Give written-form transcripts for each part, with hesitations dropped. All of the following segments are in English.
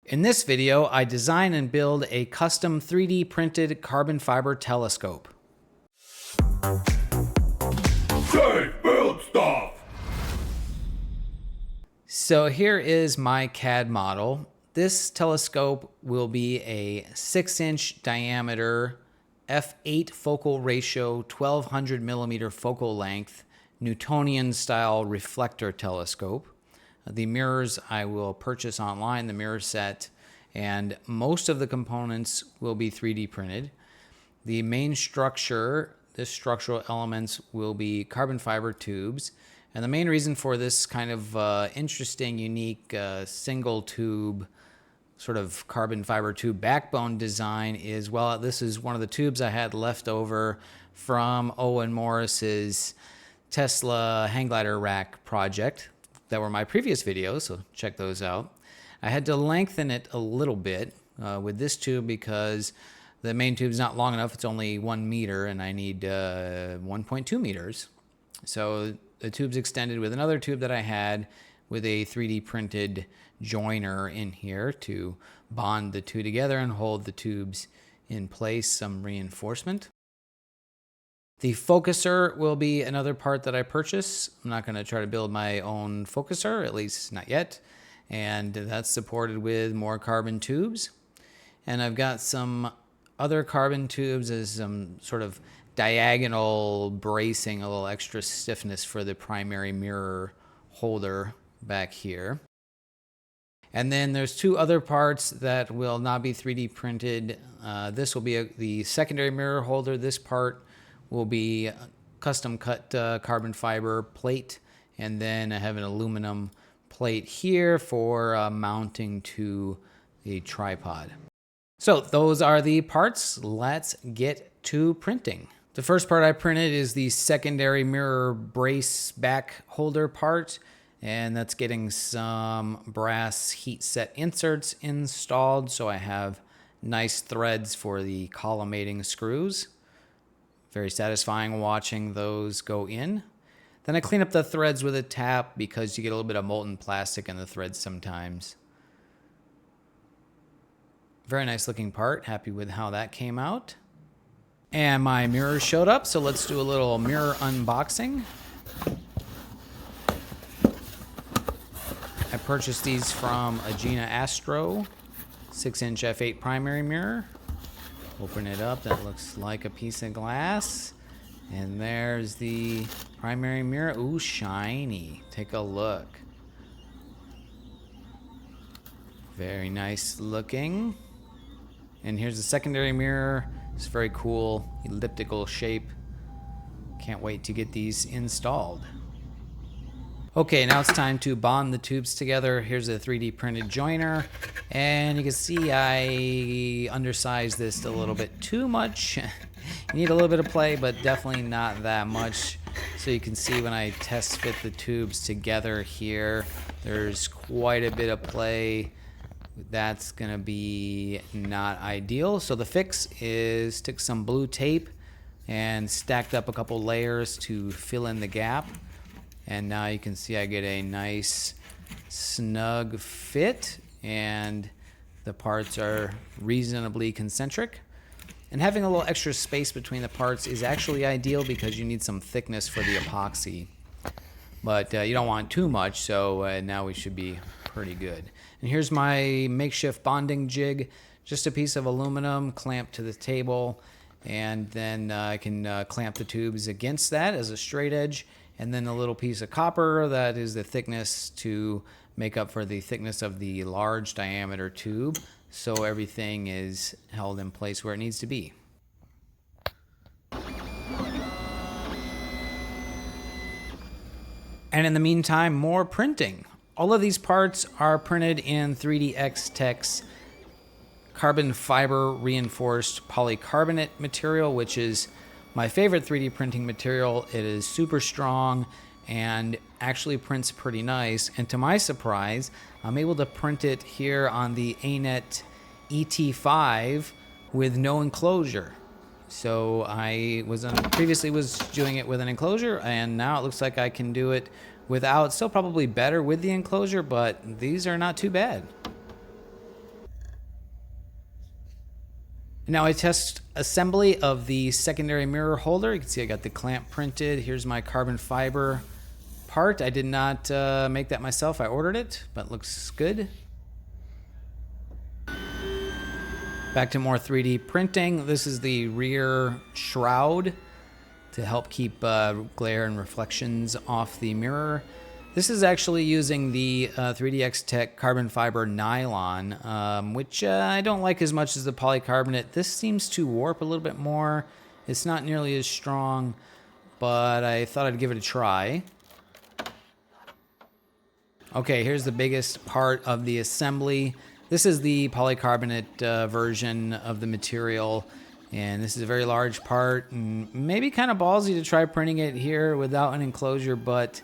In this video, I design and build a custom 3D printed carbon fiber telescope. DaveBuildStuff! So here is my CAD model. This telescope will be a 6-inch diameter, f8 focal ratio, 1200 millimeter focal length, Newtonian style reflector telescope. The mirrors I will purchase online, the mirror set, and most of the components will be 3D printed. The main structure, the structural elements, will be carbon fiber tubes. And the main reason for this kind of interesting, unique single tube, sort of carbon fiber tube backbone design is, well, this is one of the tubes I had left over from Owen Morris's Tesla hang glider rack project. That were my previous videos, so check those out. I had to lengthen it a little bit with this tube because the main tube's not long enough. It's only 1 meter, and I need 1.2 meters. So the tube's extended with another tube that I had with a 3D printed joiner in here to bond the two together and hold the tubes in place, some reinforcement. The focuser will be another part that I purchase. I'm not going to try to build my own focuser, at least not yet. And that's supported with more carbon tubes. And I've got some other carbon tubes as some sort of diagonal bracing, a little extra stiffness for the primary mirror holder back here. And then there's two other parts that will not be 3D printed. This will be the secondary mirror holder. This part will be custom cut carbon fiber plate, and then I have an aluminum plate here for mounting to the tripod. So those are the parts. Let's get to printing. The first part I printed is the secondary mirror brace back holder part, and that's getting some brass heat set inserts installed, so I have nice threads for the collimating screws. Very satisfying watching those go in. Then I clean up the threads with a tap because you get a little bit of molten plastic in the threads sometimes. Very nice looking part. Happy with how that came out. And my mirrors showed up, so let's do a little mirror unboxing. I purchased these from Agena Astro, 6-inch f8 primary mirror. Open it up, that looks like a piece of glass. And there's the primary mirror. Ooh, shiny. Take a look. Very nice looking. And here's the secondary mirror. It's very cool, elliptical shape. Can't wait to get these installed. Okay, now it's time to bond the tubes together. Here's a 3D printed joiner. And you can see I undersized this a little bit too much. You need a little bit of play, but definitely not that much. So you can see when I test fit the tubes together here, there's quite a bit of play. That's gonna be not ideal. So the fix is took some blue tape and stacked up a couple layers to fill in the gap. And now you can see I get a nice snug fit, and the parts are reasonably concentric. And having a little extra space between the parts is actually ideal because you need some thickness for the epoxy. But you don't want too much, so now we should be pretty good. And here's my makeshift bonding jig, just a piece of aluminum clamped to the table, and then I can clamp the tubes against that as a straight edge. And then a little piece of copper that is the thickness to make up for the thickness of the large diameter tube, so everything is held in place where it needs to be. And in the meantime, more printing. All of these parts are printed in 3DX Tech's carbon fiber reinforced polycarbonate material, which is my favorite 3D printing material. It is super strong and actually prints pretty nice. And to my surprise, I'm able to print it here on the ANET ET5 with no enclosure. So I previously was doing it with an enclosure, and now it looks like I can do it without. Still probably better with the enclosure, but these are not too bad. Now I test assembly of the secondary mirror holder. You can see I got the clamp printed. Here's my carbon fiber part. I did not make that myself. I ordered it, but it looks good. Back to more 3D printing. This is the rear shroud to help keep glare and reflections off the mirror. This is actually using the 3DX Tech carbon fiber nylon, which I don't like as much as the polycarbonate. This seems to warp a little bit more. It's not nearly as strong, but I thought I'd give it a try. Okay, here's the biggest part of the assembly. This is the polycarbonate version of the material, and this is a very large part, and maybe kind of ballsy to try printing it here without an enclosure, but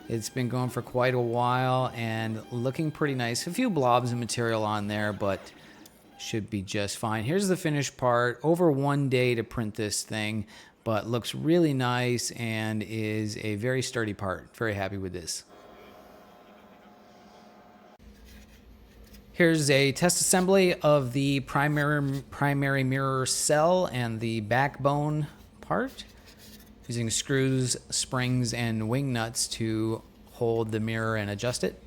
it's been going for quite a while and looking pretty nice. A few blobs of material on there, but should be just fine. Here's the finished part. Over 1 day to print this thing, but looks really nice and is a very sturdy part. Very happy with this. Here's a test assembly of the primary mirror cell and the backbone part, using screws, springs, and wing nuts to hold the mirror and adjust it.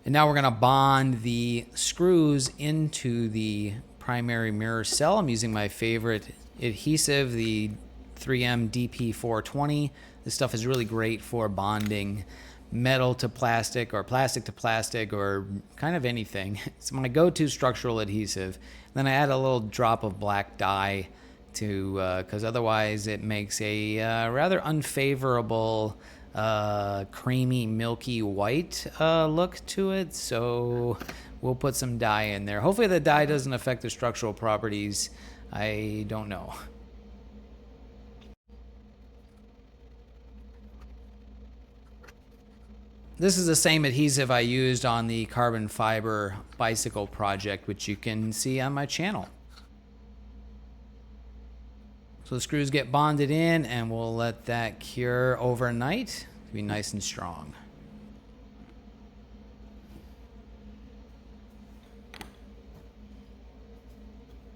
And now we're going to bond the screws into the primary mirror cell. I'm using my favorite adhesive, the 3M DP420. This stuff is really great for bonding metal to plastic or plastic to plastic or kind of anything. It's my go-to structural adhesive. Then I add a little drop of black dye to because otherwise it makes a rather unfavorable creamy milky white look to it, so we'll put some dye in there. Hopefully the dye doesn't affect the structural properties. I don't know. This is the same adhesive I used on the carbon fiber bicycle project, which you can see on my channel. So the screws get bonded in, and we'll let that cure overnight to be nice and strong.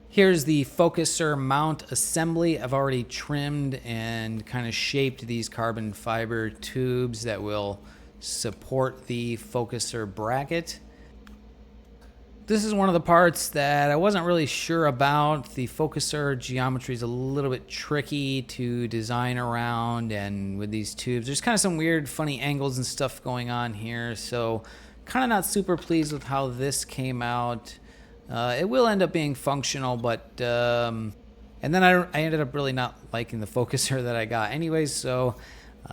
Here's the focuser mount assembly. I've already trimmed and kind of shaped these carbon fiber tubes that will support the focuser bracket. This is one of the parts that I wasn't really sure about. The focuser geometry is a little bit tricky to design around, and with these tubes, there's kind of some weird, funny angles and stuff going on here, so kind of not super pleased with how this came out. It will end up being functional, but and then I ended up really not liking the focuser that I got anyways, so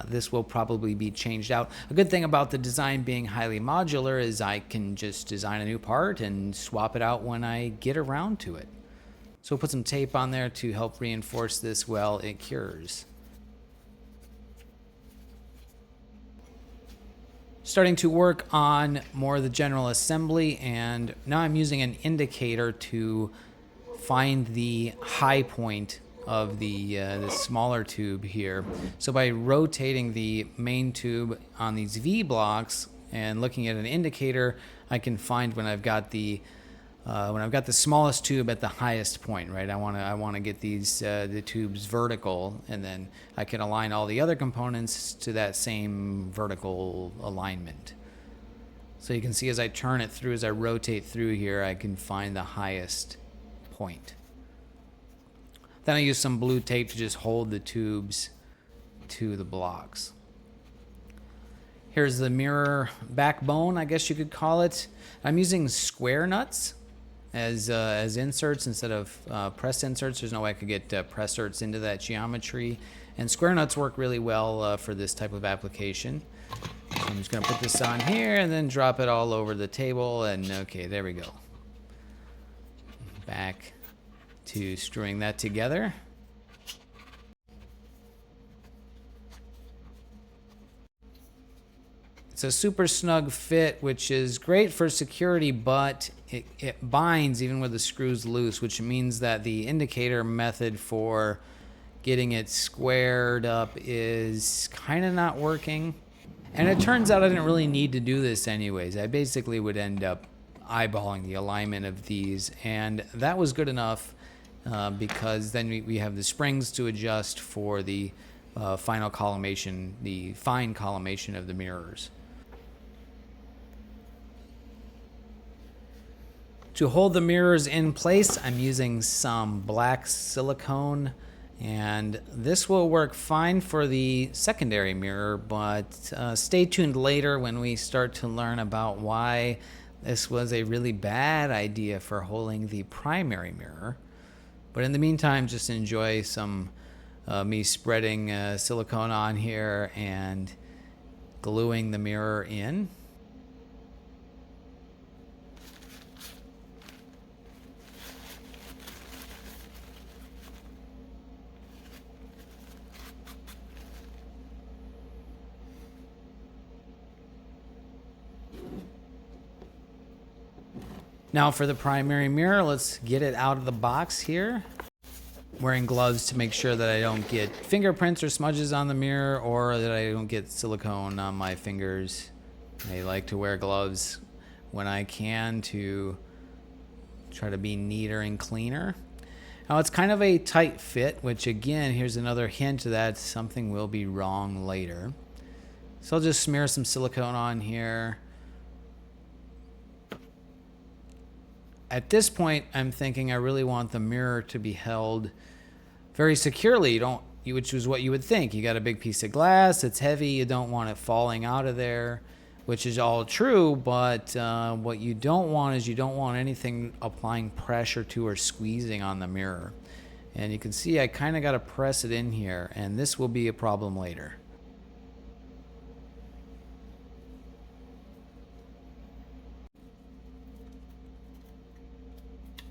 this will probably be changed out. A good thing about the design being highly modular is I can just design a new part and swap it out when I get around to it. So we'll put some tape on there to help reinforce this while it cures. Starting to work on more of the general assembly, and now I'm using an indicator to find the high point of the smaller tube here. So by rotating the main tube on these V blocks and looking at an indicator, I can find when I've got the smallest tube at the highest point, right? I want to get these the tubes vertical, and then I can align all the other components to that same vertical alignment. So you can see as I turn it through, as I rotate through here, I can find the highest point. Then I use some blue tape to just hold the tubes to the blocks. Here's the mirror backbone, I guess you could call it. I'm using square nuts as inserts instead of press inserts. There's no way I could get press inserts into that geometry. And square nuts work really well for this type of application. So I'm just going to put this on here and then drop it all over the table. And okay, there we go. Back to screwing that together. It's a super snug fit, which is great for security, but it binds even with the screws loose, which means that the indicator method for getting it squared up is kind of not working. And it turns out I didn't really need to do this anyways. I basically would end up eyeballing the alignment of these, and that was good enough. because then we have the springs to adjust for the final collimation, the fine collimation of the mirrors. To hold the mirrors in place, I'm using some black silicone, and this will work fine for the secondary mirror, but stay tuned later when we start to learn about why this was a really bad idea for holding the primary mirror. But in the meantime, just enjoy some me spreading silicone on here and gluing the mirror in. Now for the primary mirror, let's get it out of the box here. Wearing gloves to make sure that I don't get fingerprints or smudges on the mirror, or that I don't get silicone on my fingers. I like to wear gloves when I can to try to be neater and cleaner. Now it's kind of a tight fit, which again, here's another hint that something will be wrong later. So I'll just smear some silicone on here. At this point, I'm thinking I really want the mirror to be held very securely. Which is what you would think. You got a big piece of glass, it's heavy, you don't want it falling out of there, which is all true, but what you don't want is you don't want anything applying pressure to or squeezing on the mirror. And you can see I kind of got to press it in here, and this will be a problem later.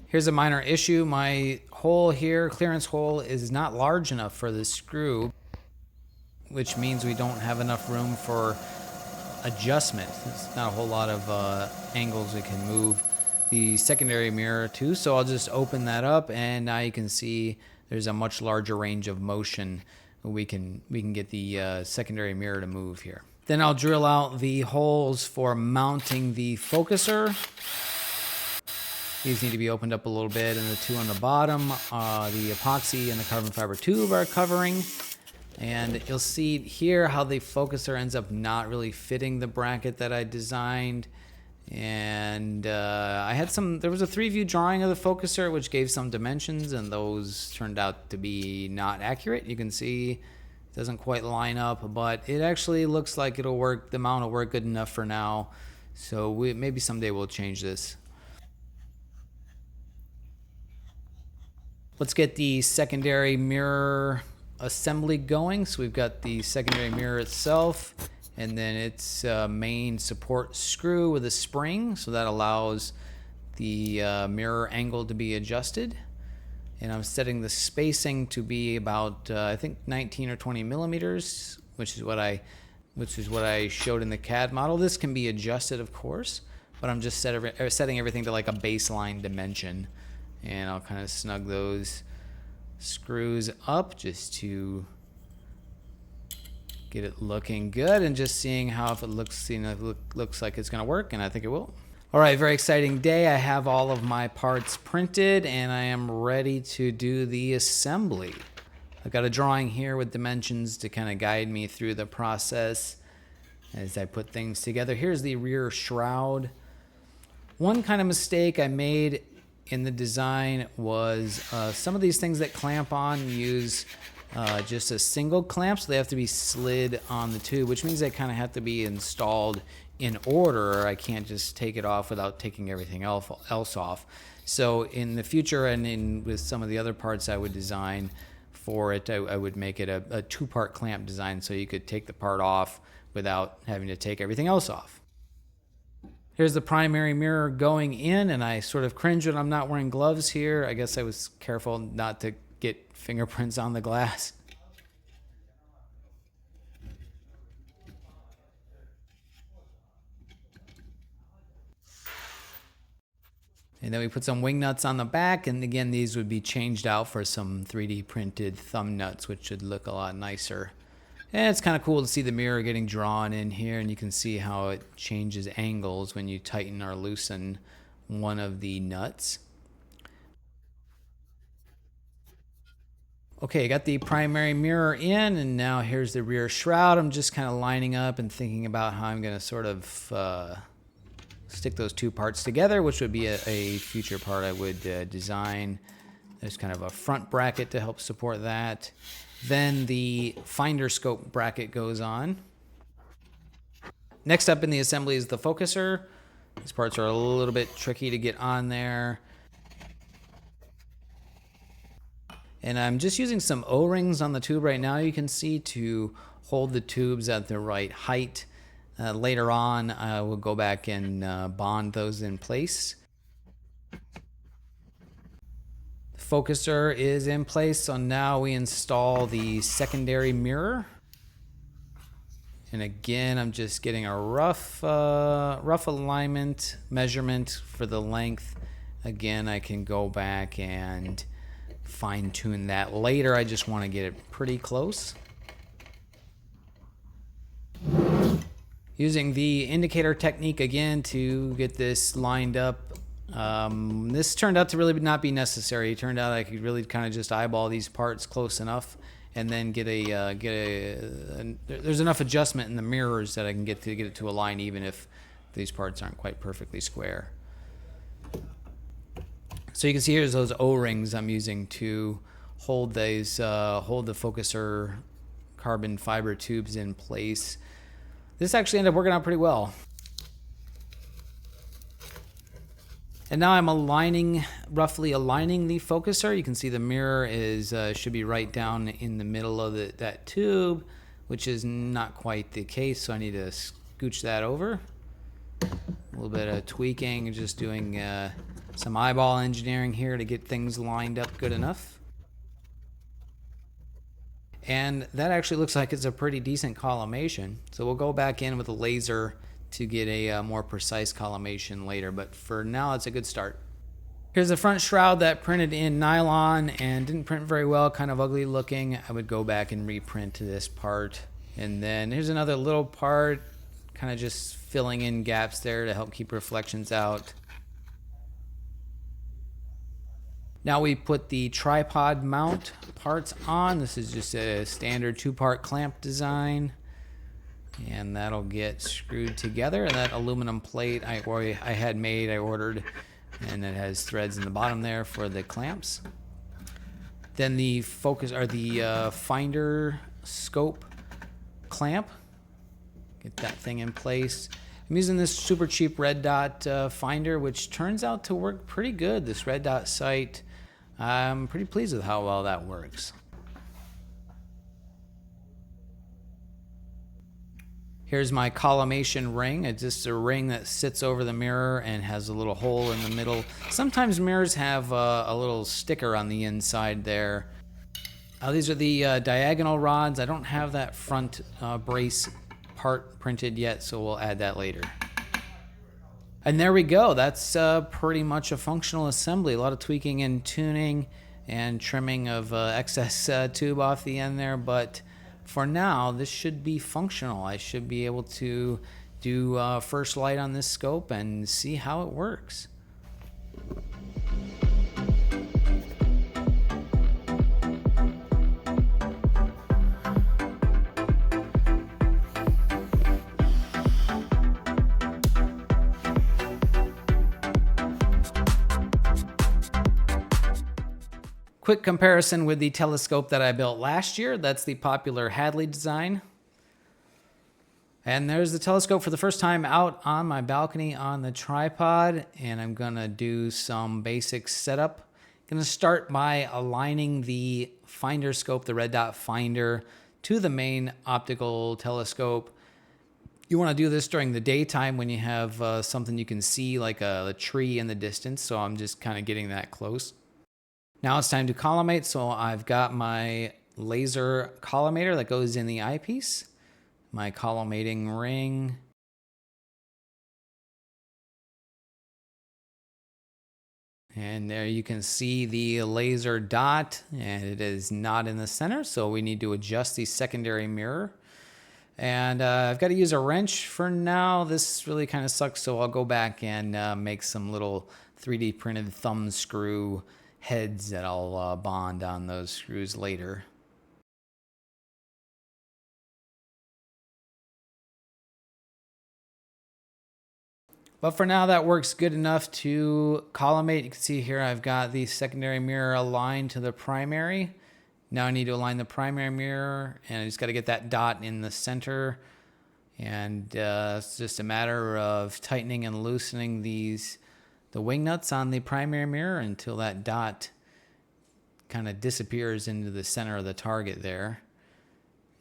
Here's a minor issue. My hole here, clearance hole, is not large enough for this screw, which means we don't have enough room for adjustment. There's not a whole lot of angles we can move the secondary mirror to, so I'll just open that up, and now you can see there's a much larger range of motion. We can get the secondary mirror to move here. Then I'll drill out the holes for mounting the focuser. These need to be opened up a little bit, and the two on the bottom, the epoxy and the carbon fiber tube are covering. And you'll see here how the focuser ends up not really fitting the bracket that I designed. And there was a 3-view drawing of the focuser which gave some dimensions, and those turned out to be not accurate. You can see it doesn't quite line up, but it actually looks like it'll work. The mount will work good enough for now. So maybe someday we'll change this. Let's get the secondary mirror assembly going. So we've got the secondary mirror itself, and then its main support screw with a spring, so that allows the mirror angle to be adjusted. And I'm setting the spacing to be about I think 19 or 20 millimeters, which is what I showed in the CAD model. This can be adjusted, of course, but I'm just setting everything to like a baseline dimension. And I'll kind of snug those screws up just to get it looking good, and just seeing how if it looks, looks like it's going to work, and I think it will. All right, very exciting day. I have all of my parts printed, and I am ready to do the assembly. I've got a drawing here with dimensions to kind of guide me through the process as I put things together. Here's the rear shroud. One kind of mistake I made in the design was some of these things that clamp on use just a single clamp, so they have to be slid on the tube, which means they kind of have to be installed in order, or I can't just take it off without taking everything else off. So in the future, and with some of the other parts I would design for it, I would make it a 2-part clamp design, so you could take the part off without having to take everything else off. Here's the primary mirror going in, and I sort of cringe when I'm not wearing gloves here. I guess I was careful not to get fingerprints on the glass. And then we put some wing nuts on the back, and again, these would be changed out for some 3D printed thumb nuts, which should look a lot nicer. And it's kind of cool to see the mirror getting drawn in here, and you can see how it changes angles when you tighten or loosen one of the nuts. Okay, I got the primary mirror in, and now here's the rear shroud. I'm just kind of lining up and thinking about how I'm going to sort of stick those two parts together, which would be a future part I would design. There's kind of a front bracket to help support that. Then the finder scope bracket goes on. Next up in the assembly is the focuser. These parts are a little bit tricky to get on there. And I'm just using some O-rings on the tube right now, you can see, to hold the tubes at the right height. Later on, we'll go back and bond those in place. The focuser is in place, so now we install the secondary mirror. And again, I'm just getting a rough alignment measurement for the length. Again, I can go back and fine tune that later. I just want to get it pretty close. Using the indicator technique again to get this lined up. This turned out to really not be necessary. It turned out I could really kind of just eyeball these parts close enough, and then there's enough adjustment in the mirrors that I can get it to align even if these parts aren't quite perfectly square. So you can see here's those O-rings I'm using to hold the focuser carbon fiber tubes in place. This actually ended up working out pretty well. And now I'm roughly aligning the focuser. You can see the mirror should be right down in the middle of that tube, which is not quite the case, so I need to scooch that over. A little bit of tweaking and just doing some eyeball engineering here to get things lined up good enough. And that actually looks like it's a pretty decent collimation. So we'll go back in with a laser to get a more precise collimation later, but for now it's a good start. Here's the front shroud that printed in nylon and didn't print very well, kind of ugly looking. I would go back and reprint this part. And then here's another little part, kind of just filling in gaps there to help keep reflections out. Now we put the tripod mount parts on. This is just a standard 2-part clamp design. And that'll get screwed together. And that aluminum plate I ordered, and it has threads in the bottom there for the clamps. Then the finder scope clamp. Get that thing in place. I'm using this super cheap red dot finder, which turns out to work pretty good. This red dot sight, I'm pretty pleased with how well that works. Here's my collimation ring. It's just a ring that sits over the mirror and has a little hole in the middle. Sometimes mirrors have a little sticker on the inside there. These are the diagonal rods. I don't have that front brace part printed yet, so we'll add that later. And there we go. That's pretty much a functional assembly. A lot of tweaking and tuning and trimming of excess tube off the end there, but for now, this should be functional. I should be able to do first light on this scope and see how it works. Quick comparison with the telescope that I built last year. That's the popular Hadley design. And there's the telescope for the first time out on my balcony on the tripod. And I'm gonna do some basic setup. I'm gonna start by aligning the finder scope, the red dot finder, to the main optical telescope. You wanna do this during the daytime when you have something you can see, like a tree in the distance. So I'm just kind of getting that close. Now it's time to collimate, so I've got my laser collimator that goes in the eyepiece, my collimating ring, and there you can see the laser dot, and it is not in the center, so we need to adjust the secondary mirror. And I've got to use a wrench for now. This really kind of sucks, so I'll go back and make some little 3D printed thumb screw heads that I'll bond on those screws later. But for now, that works good enough to collimate. You can see here I've got the secondary mirror aligned to the primary. Now I need to align the primary mirror, and I just got to get that dot in the center. And it's just a matter of tightening and loosening the wing nuts on the primary mirror until that dot kind of disappears into the center of the target there.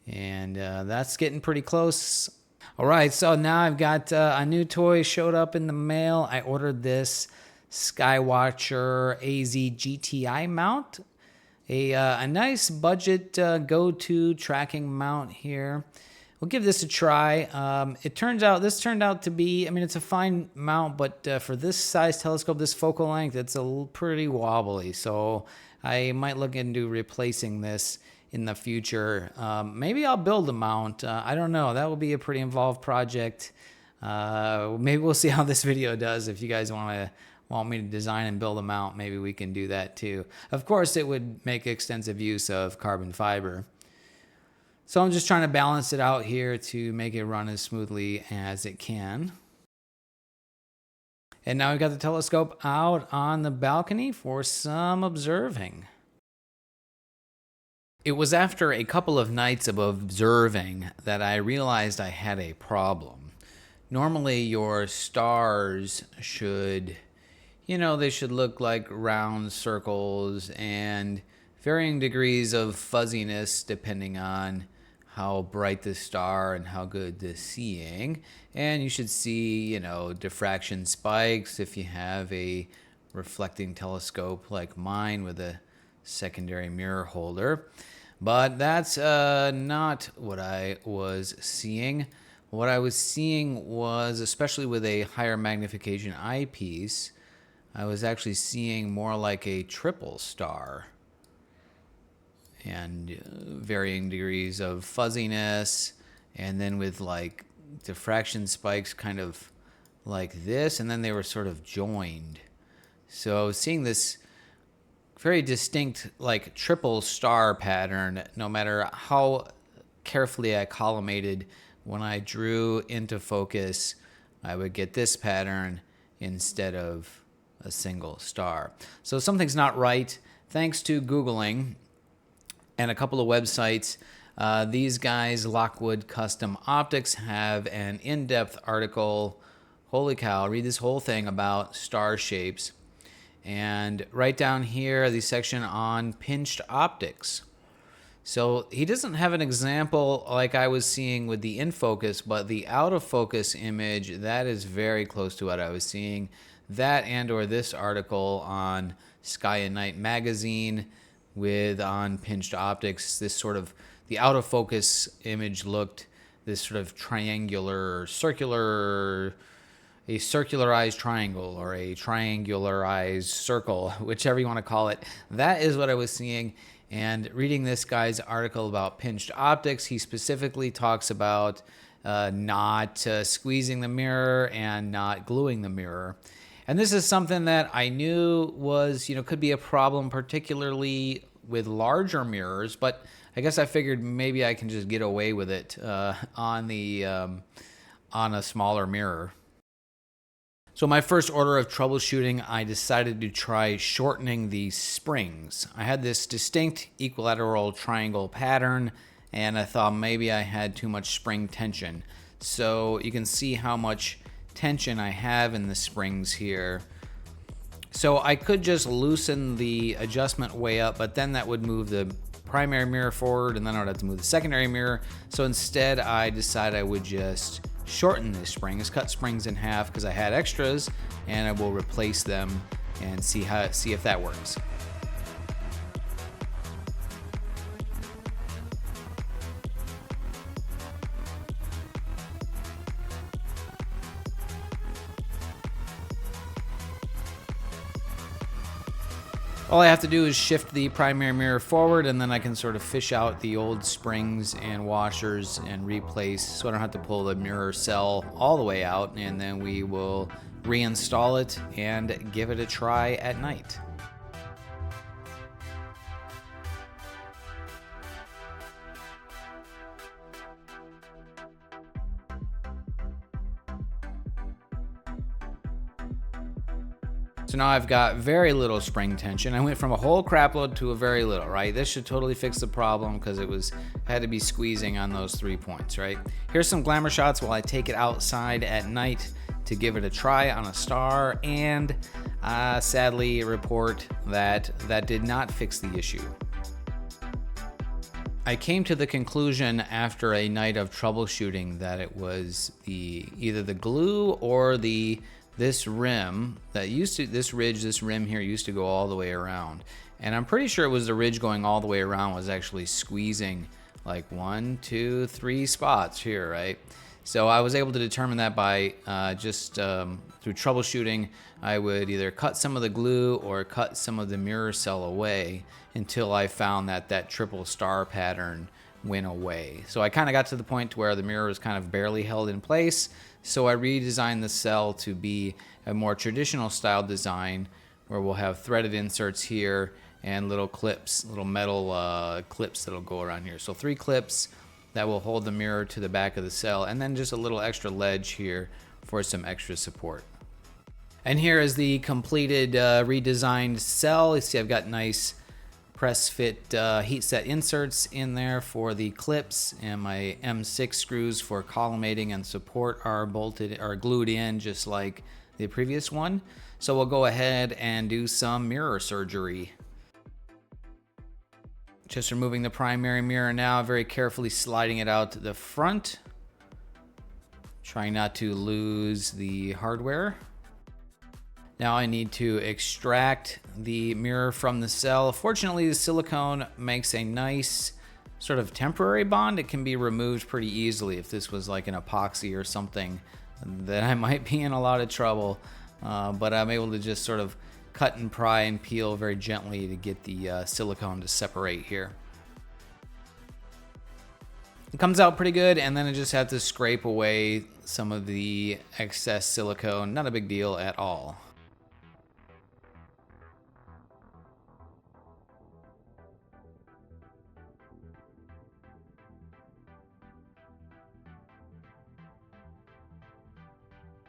And that's getting pretty close. All right, so now I've got a new toy showed up in the mail. I ordered this Skywatcher AZ GTI mount, a nice budget go-to tracking mount here. We'll give this a try. This turned out to be, I mean, it's a fine mount, but for this size telescope, this focal length, it's pretty wobbly. So I might look into replacing this in the future. Maybe I'll build a mount. I don't know. That will be a pretty involved project. Maybe we'll see how this video does. If you guys want me to design and build a mount, maybe we can do that too. Of course, it would make extensive use of carbon fiber. So I'm just trying to balance it out here to make it run as smoothly as it can. And now we've got the telescope out on the balcony for some observing. It was after a couple of nights of observing that I realized I had a problem. Normally your stars should, they should look like round circles and varying degrees of fuzziness depending on how bright the star and how good the seeing. And you should see, diffraction spikes if you have a reflecting telescope like mine with a secondary mirror holder. But that's not what I was seeing. What I was seeing was, especially with a higher magnification eyepiece, I was actually seeing more like a triple star. And varying degrees of fuzziness, and then with like diffraction spikes kind of like this, and then they were sort of joined. So seeing this very distinct like triple star pattern, no matter how carefully I collimated, when I drew into focus, I would get this pattern instead of a single star. So something's not right. Thanks to Googling and a couple of websites, these guys, Lockwood Custom Optics, have an in-depth article. Holy cow, read this whole thing about star shapes. And right down here, the section on pinched optics. So he doesn't have an example like I was seeing with the in-focus, but the out-of-focus image, that is very close to what I was seeing. That and or this article on Sky and Night magazine with on pinched optics, this sort of, the out-of-focus image looked this sort of triangular, circular, a circularized triangle or a triangularized circle, whichever you want to call it. That is what I was seeing. And reading this guy's article about pinched optics, he specifically talks about not squeezing the mirror and not gluing the mirror. And this is something that I knew was, could be a problem, particularly with larger mirrors, but I guess I figured maybe I can just get away with it on a smaller mirror. So my first order of troubleshooting, I decided to try shortening the springs. I had this distinct equilateral triangle pattern, and I thought maybe I had too much spring tension. So you can see how much tension I have in the springs here. So I could just loosen the adjustment way up, but then that would move the primary mirror forward, and then I would have to move the secondary mirror. So instead, I decided I would just shorten this springs, cut springs in half because I had extras, and I will replace them and see if that works. All I have to do is shift the primary mirror forward, and then I can sort of fish out the old springs and washers and replace, so I don't have to pull the mirror cell all the way out, and then we will reinstall it and give it a try at night. So now I've got very little spring tension. I went from a whole crap load to a very little, right? This should totally fix the problem because it had to be squeezing on those 3 points, right? Here's some glamour shots while I take it outside at night to give it a try on a star, and sadly report that that did not fix the issue. I came to the conclusion after a night of troubleshooting that it was either the glue or this rim that this rim here used to go all the way around, and I'm pretty sure it was the ridge going all the way around was actually squeezing like 1, 2, 3 spots here, right? So I was able to determine that by through troubleshooting. I would either cut some of the glue or cut some of the mirror cell away until I found that triple star pattern went away. So I kind of got to the point where the mirror was kind of barely held in place. So I redesigned the cell to be a more traditional style design where we'll have threaded inserts here and little clips, little metal clips that'll go around here. So 3 clips that will hold the mirror to the back of the cell, and then just a little extra ledge here for some extra support. And here is the completed redesigned cell. You see I've got nice press fit heat set inserts in there for the clips, and my M6 screws for collimating and support are glued in just like the previous one. So we'll go ahead and do some mirror surgery. Just removing the primary mirror now, very carefully sliding it out to the front, trying not to lose the hardware. Now I need to extract the mirror from the cell. Fortunately, the silicone makes a nice sort of temporary bond. It can be removed pretty easily. If this was like an epoxy or something, then I might be in a lot of trouble. But I'm able to just sort of cut and pry and peel very gently to get the silicone to separate here. It comes out pretty good, and then I just have to scrape away some of the excess silicone. Not a big deal at all.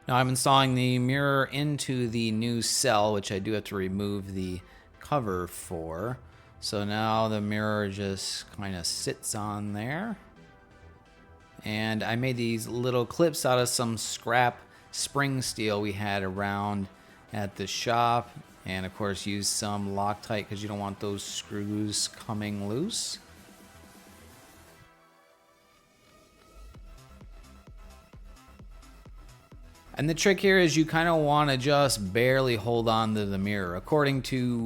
Now I'm installing the mirror into the new cell, which I do have to remove the cover for. So now the mirror just kind of sits on there. And I made these little clips out of some scrap spring steel we had around at the shop. And of course used some Loctite because you don't want those screws coming loose. And the trick here is you kind of want to just barely hold on to the mirror. According to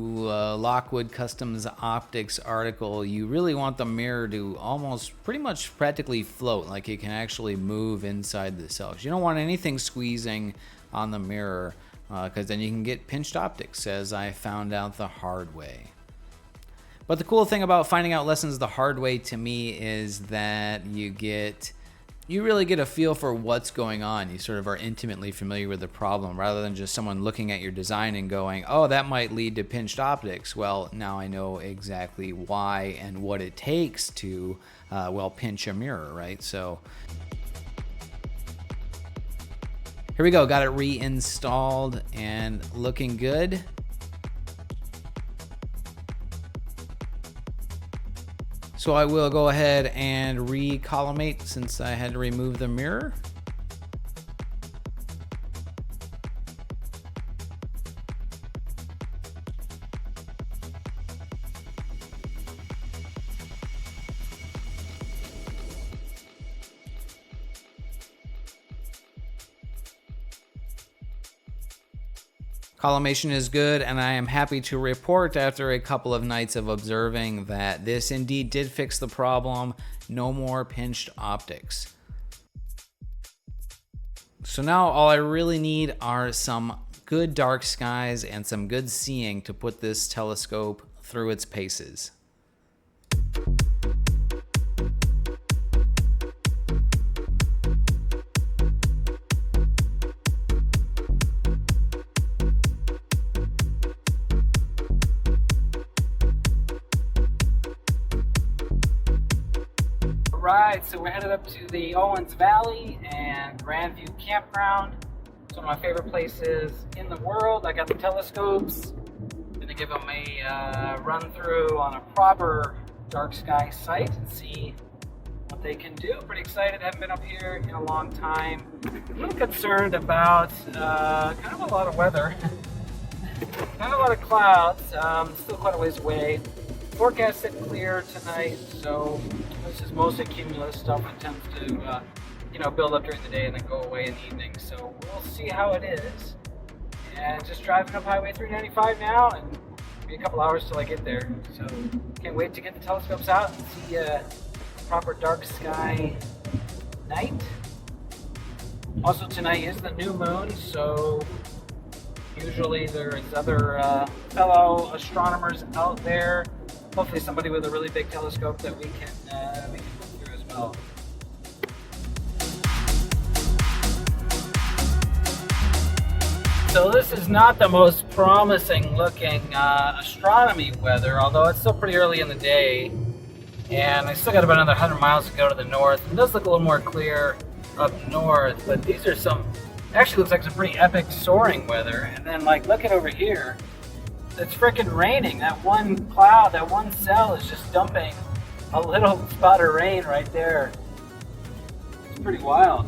Lockwood Customs Optics article, you really want the mirror to almost pretty much practically float, like it can actually move inside the cell. You don't want anything squeezing on the mirror because then you can get pinched optics, as I found out the hard way. But the cool thing about finding out lessons the hard way to me is that you really get a feel for what's going on. You sort of are intimately familiar with the problem rather than just someone looking at your design and going, oh, that might lead to pinched optics. Well, now I know exactly why and what it takes to, pinch a mirror, right? So here we go. Got it reinstalled and looking good. So I will go ahead and recollimate since I had to remove the mirror. Collimation is good, and I am happy to report after a couple of nights of observing that this indeed did fix the problem. No more pinched optics. So now all I really need are some good dark skies and some good seeing to put this telescope through its paces. Right, so we're headed up to the Owens Valley and Grandview Campground. one of my favorite places in the world. I got the telescopes. Gonna give them a run through on a proper dark sky site and see what they can do. Pretty excited. Haven't been up here in a long time. A little concerned about kind of a lot of weather. Not a lot of clouds. Still quite a ways away. Forecast said clear tonight, so this is mostly cumulus stuff. It tends to build up during the day and then go away in the evening. So we'll see how it is. And just driving up Highway 395 now, and maybe a couple hours till I get there. So can't wait to get the telescopes out and see a proper dark sky night. Also tonight is the new moon, so usually there is other fellow astronomers out there. Hopefully somebody with a really big telescope that we can look through as well. So this is not the most promising looking astronomy weather, although it's still pretty early in the day. And I still got about another 100 miles to go to the north. It does look a little more clear up north, but these are actually looks like some pretty epic soaring weather. And then look at over here. It's freaking raining. That one cloud, that one cell is just dumping a little spot of rain right there. It's pretty wild.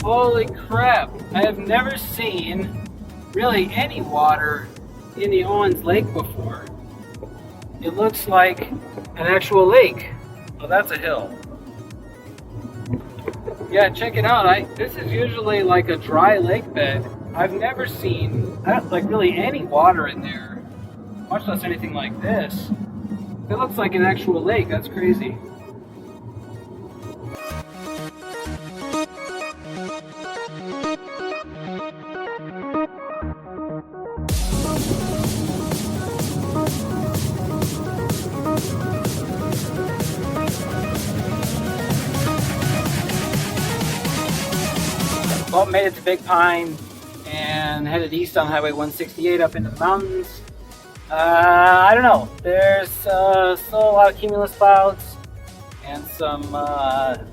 Holy crap. I have never seen really any water in the Owens Lake before. It looks like an actual lake. Oh, that's a hill. Yeah, check it out. This is usually like a dry lake bed. I've never seen really any water in there, much less anything like this. It looks like an actual lake. That's crazy. Well, made it to Big Pine and headed east on Highway 168 up into the mountains. I don't know. There's still a lot of cumulus clouds and some kind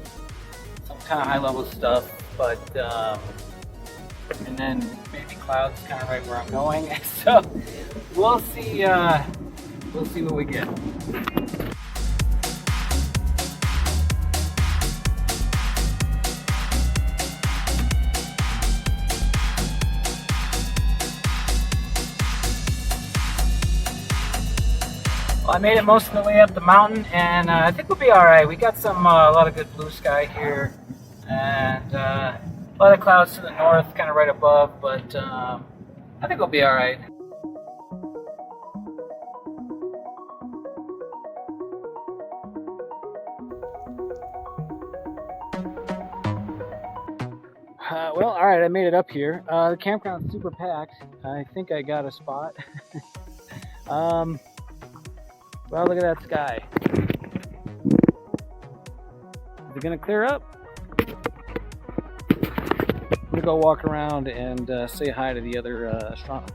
of high level stuff, but and then maybe clouds kind of right where I'm going. So we'll see. We'll see what we get. Well, I made it most of the way up the mountain, and I think we'll be all right. We got a lot of good blue sky here, and a lot of clouds to the north, kind of right above, but I think we'll be all right. Well, all right, I made it up here. The campground's super packed. I think I got a spot. Well, look at that sky. Is it gonna clear up? I'm gonna go walk around and say hi to the other astronomers.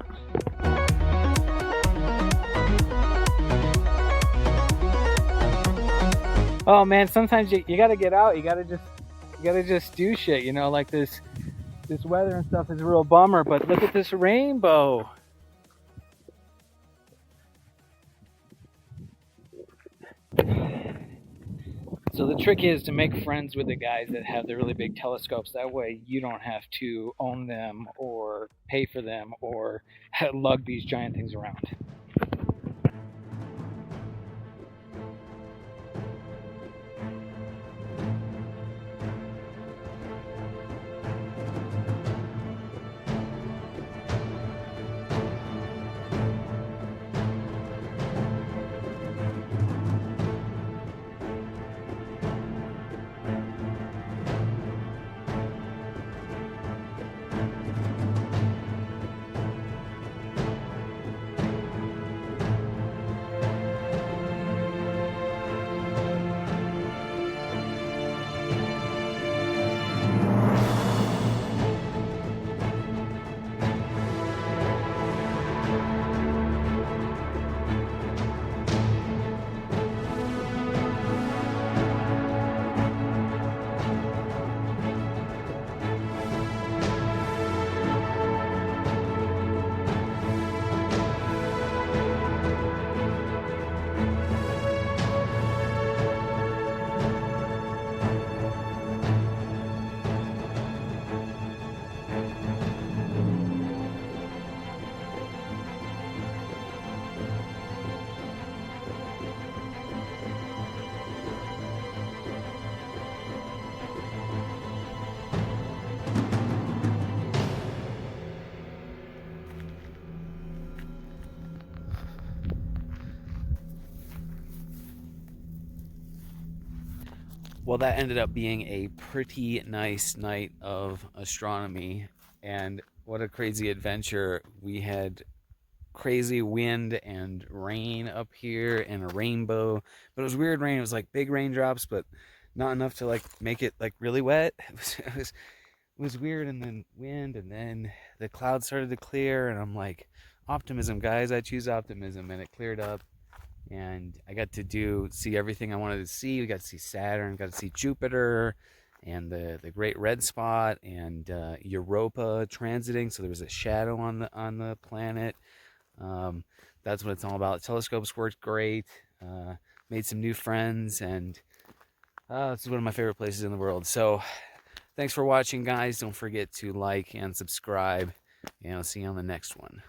Oh man, sometimes you gotta get out. You gotta just do shit. You know, like this weather and stuff is a real bummer. But look at this rainbow. So the trick is to make friends with the guys that have the really big telescopes. That way you don't have to own them or pay for them or lug these giant things around. Well, that ended up being a pretty nice night of astronomy, and what a crazy adventure. We had crazy wind and rain up here and a rainbow, but it was weird rain. It was like big raindrops, but not enough to like make it like really wet. It was weird, and then wind, and then the clouds started to clear, and I'm like, optimism, guys. I choose optimism, and it cleared up, and I got to see everything I wanted to see. We got to see Saturn, got to see Jupiter, and the Great Red Spot, and Europa transiting. So there was a shadow on the planet. Um, that's what it's all about. Telescopes worked great. Made some new friends, and this is one of my favorite places in the world. So thanks for watching, guys. Don't forget to like and subscribe, and I'll see you on the next one.